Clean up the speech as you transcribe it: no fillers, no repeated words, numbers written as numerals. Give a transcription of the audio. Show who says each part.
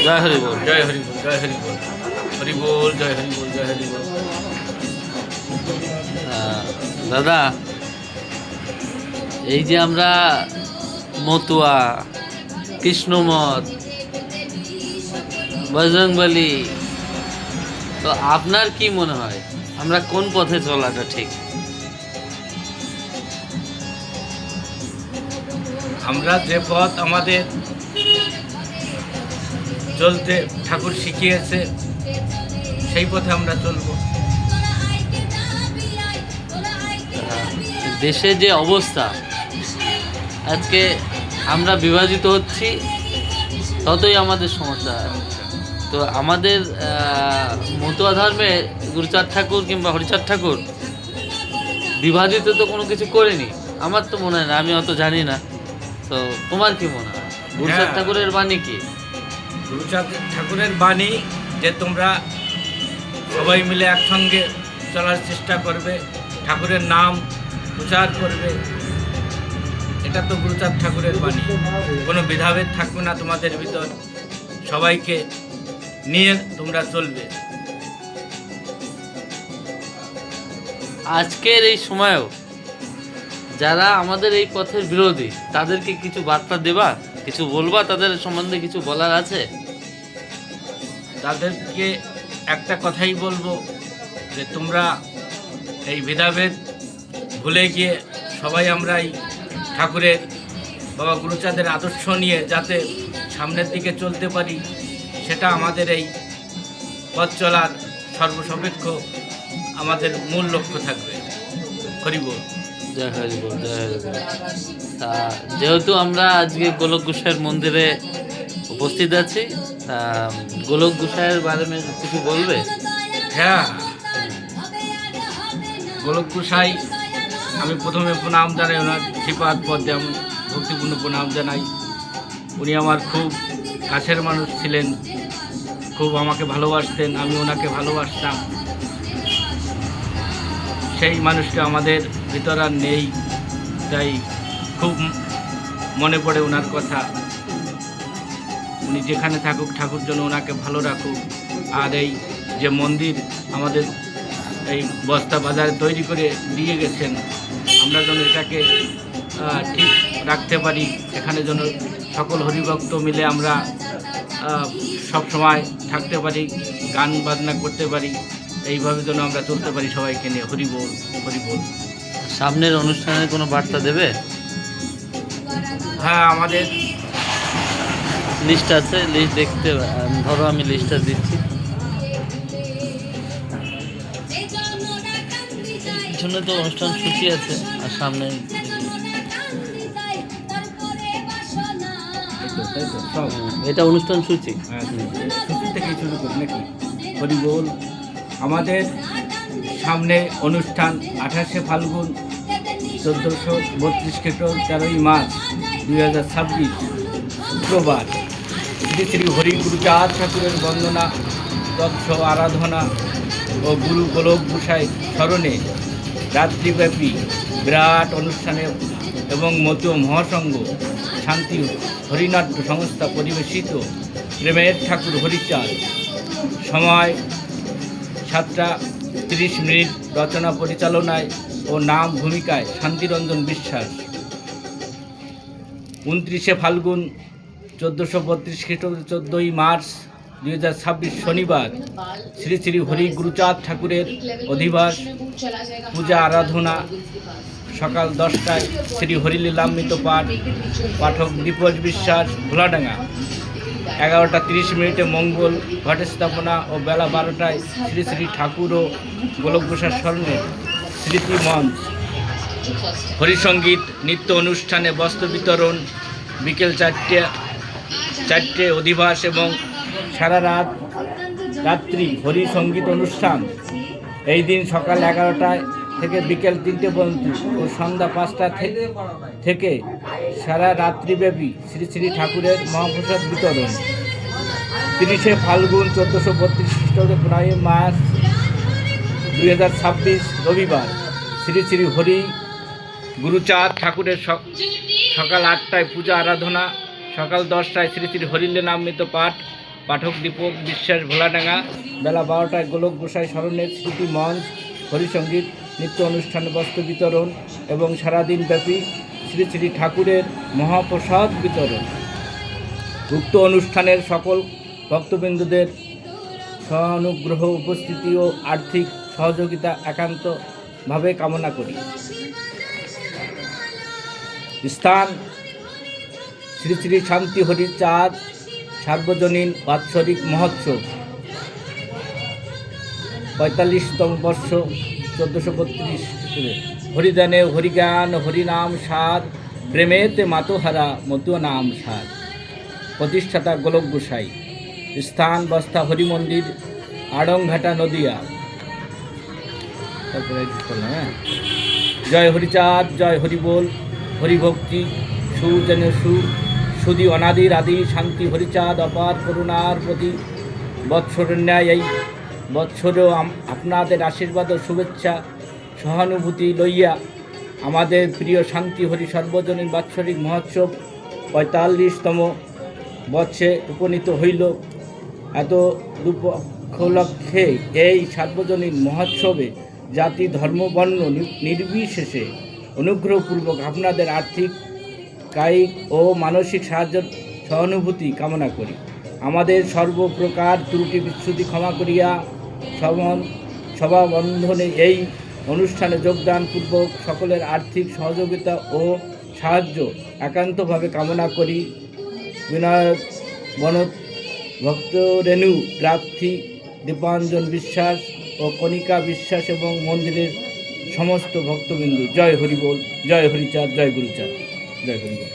Speaker 1: জয় হরি বল।
Speaker 2: জয় হরি বল, জয় হরি বল, হরি বল, জয় হরি বল, জয় হরি বল।
Speaker 1: দাদা, এই যে আমরা মতুয়া, কৃষ্ণমঠ, বজরংবলী, তো আপনার কি মনে হয় আমরা কোন পথে চলাটা ঠিক?
Speaker 2: আমরা যে পথ আমাদের চলতে ঠাকুর শিখিয়েছে সেই পথে আমরা চলবো।
Speaker 1: দেশে যে অবস্থা, আজকে আমরা বিভাজিত হচ্ছি, ততই আমাদের সমস্যা। তো আমাদের মতুয়া ধর্মে গুরুচাঁদ ঠাকুর কিংবা হরিচাঁদ ঠাকুর বিভাজিত তো কোনো কিছু করেনি, আমার তো মনে হয় না, আমি অত জানি না। তো তোমার কি মনে হয় গুরুচাঁদ ঠাকুরের বাণী কি?
Speaker 2: গুরুচাঁদ ঠাকুরের বাণী যে তোমরা সবাই মিলে একসঙ্গে চলার চেষ্টা করবে, ঠাকুরের নাম প্রচার করবে, এটা তো গুরুচাঁদ ঠাকুরের বাণী। কোনো ভেদাভেদ থাকবে না তোমাদের ভিতর, সবাইকে নিয়ে তোমরা চলবে।
Speaker 1: আজকের এই সময়েও যারা আমাদের এই পথের বিরোধী, তাদেরকে কিছু বার্তা দেবা, কিছু বলবা, তাদের সম্বন্ধে কিছু বলার আছে?
Speaker 2: তাদেরকে একটা কথাই বলবো যে তোমরা এই ভেদাভেদ ভুলে গিয়ে সবাই আমরা এই ঠাকুরের বাবা গুরুচাঁদের আদর্শ নিয়ে যাতে সামনের দিকে চলতে পারি, সেটা আমাদের এই পথ চলার সর্বসাপেক্ষ আমাদের মূল লক্ষ্য থাকবে। হরি বল।
Speaker 1: জয় হরি বল, জয় হরি বল। তা যেহেতু আমরা আজকে গোলক গোসাইয়ের মন্দিরে উপস্থিত আছি, তা গোলক গোসাইয়ের বারে কিছু বলবে?
Speaker 2: হ্যাঁ, গোলক গোসাই আমি প্রথমে প্রণাম জানাই, ওনার শ্রীপাদ পদ্মে আমি ভক্তিপূর্ণ প্রণাম জানাই। উনি আমার খুব কাছের মানুষ ছিলেন, খুব আমাকে ভালোবাসতেন, আমি ওনাকে ভালোবাসতাম। সেই মানুষটা আমাদের ভিতর আর নেই, তাই খুব মনে পড়ে ওনার কথা। উনি যেখানে থাকুক, ঠাকুর যেন ওনাকে ভালো রাখুক। আর এই যে মন্দির আমাদের এই বস্তা বাজারে তৈরি করে দিয়ে গেছেন, আমরা যেন এটাকে ঠিক রাখতে পারি, এখানে যেন সকল হরিভক্ত মিলে আমরা সব সময় থাকতে পারি, গান বাজনা করতে পারি, এইভাবে যেন আমরা চলতে পারি সবাইকে নিয়ে। হরি বল, হরি বল।
Speaker 1: সামনের অনুষ্ঠানের কোনো বার্তা দেবে?
Speaker 2: হ্যাঁ, আমাদের
Speaker 1: লিস্ট আছে, লিস্ট দেখতে ধরো, আমি লিস্টটা দিচ্ছি। পিছনে তো অনুষ্ঠান সূচি আছে, আর সামনে
Speaker 2: সব
Speaker 1: এটা অনুষ্ঠান সূচি।
Speaker 2: সূচি থেকেই শুরু করি নাকি? হরি বল। আমাদের সামনে অনুষ্ঠান 28শে ফাল্গুন 1432 খ্রিস্টাব্দ 13ই মার্চ 2026 শুক্রবার শ্রী শ্রী হরি গুরুচাঁদ ঠাকুরের বন্দনা, তৎস আরাধনা ও গুরু গোলক গোসাই স্মরণে রাত্রিব্যাপী বিরাট অনুষ্ঠানে এবং মতুয়া মহাসংঘ শান্তি হরিনাট্য সংস্থা পরিবেশিত প্রেমের ঠাকুর হরিচাঁদ, সময় 7:30 রচনা পরিচালনায় ও নাম ভূমিকায় শান্তিরঞ্জন বিশ্বাস। 29শে ফাল্গুন 1432 খ্রিস্টাব্দ 14ই মার্চ 2026 শনিবার শ্রী শ্রী হরি গুরুচাঁদ ঠাকুরের অধিবাস পূজা আরাধনা সকাল 10টায় শ্রী হরিলীলামৃত পাঠ, পাঠক দীপজ বিশ্বাস, ভোলাডাঙ্গা। 11:30 মঙ্গল ঘটে স্থাপনা ও বেলা 12টায় শ্রী শ্রী ঠাকুর ও গোলক গোসাই স্মরণে স্মৃতি মঞ্চ। হরিসঙ্গীত নৃত্য অনুষ্ঠানে বস্ত্র বিতরণ, বিকেল 4টে অধিবাস এবং সারা রাত্রি হরি সঙ্গীত অনুষ্ঠান। এই দিন সকাল 11টায় থেকে বিকেল 3টে পর্যন্ত ও সন্ধ্যা 5টা থেকে সারা রাত্রিব্যাপী শ্রী শ্রী ঠাকুরের মহাপ্রসাদ বিতরণ। 30শে ফাল্গুন 1432 খ্রিস্টাব্দে 15ই মার্চ 2026 রবিবার শ্রী শ্রী হরি গুরুচাঁদ ঠাকুরের সকাল 8টায় পূজা আরাধনা, সকাল 10টায় শ্রী শ্রী হরিলীলামৃত পাঠ, পাঠক দীপক বিশ্বাস ভোলাডাঙ্গা। বেলা 12টায় গোলক গোসাই স্মরণের স্মৃতি মঞ্চ, হরিসঙ্গীত, নৃত্য অনুষ্ঠান, বস্ত্র বিতরণ এবং সারাদিন ব্যাপী শ্রী শ্রী ঠাকুরের মহাপ্রসাদ বিতরণ। উক্ত অনুষ্ঠানের সকল ভক্তবৃন্দদের সহানুগ্রহ, উপস্থিতি ও আর্থিক সহযোগিতা একান্তভাবে কামনা করি। স্থান শ্রী শ্রী শান্তি হরিচাঁদ সার্বজনীন বাৎসরিক মহোৎসব, 45তম বর্ষ, 1432। হরিদানে হরিজ্ঞান হরিনাম সার, প্রেমেতে মাতোহারা মতো নাম সার। প্রতিষ্ঠাতা গোলক গোসাই। স্থান বস্তা হরি মন্দির, আড়ংঘাটা, নদিয়া। তারপরে জয় হরিচাঁদ, জয় হরিবোল, হরিভক্তি, সুজন সুদি অনাদির আদি শান্তি হরিচাঁদ অপার করুণার প্রতি বৎসরের ন্যায় এই বৎসরেও আপনাদের আশীর্বাদ ও শুভেচ্ছা সহানুভূতি লইয়া আমাদের প্রিয় শান্তি হরি সর্বজনীন বাৎসরিক মহোৎসব 45তম বৎসরে উপনীত হইল। এত উপলক্ষে এই সার্বজনীন মহোৎসবে জাতি ধর্ম বর্ণ নির্বিশেষে অনুগ্রহপূর্বক আপনাদের আর্থিক, কায়িক ও মানসিক সাহায্য সহানুভূতি কামনা করি। আমাদের সর্বপ্রকার ত্রুটি বিচ্যুতি ক্ষমা করিয়া সভাবন্ধনে এই অনুষ্ঠানে যোগদানপূর্বক সকলের আর্থিক সহযোগিতা ও সাহায্য একান্তভাবে কামনা করি। বিনায়ক বনত ভক্তরেণু প্রার্থী দীপাঞ্জন বিশ্বাস ও কণিকা বিশ্বাস এবং মন্দিরের সমস্ত ভক্তবৃন্দ। জয় হরিবোল, জয় হরিচাঁদ, জয় গুরুচাঁদ, জয় হরিবোল।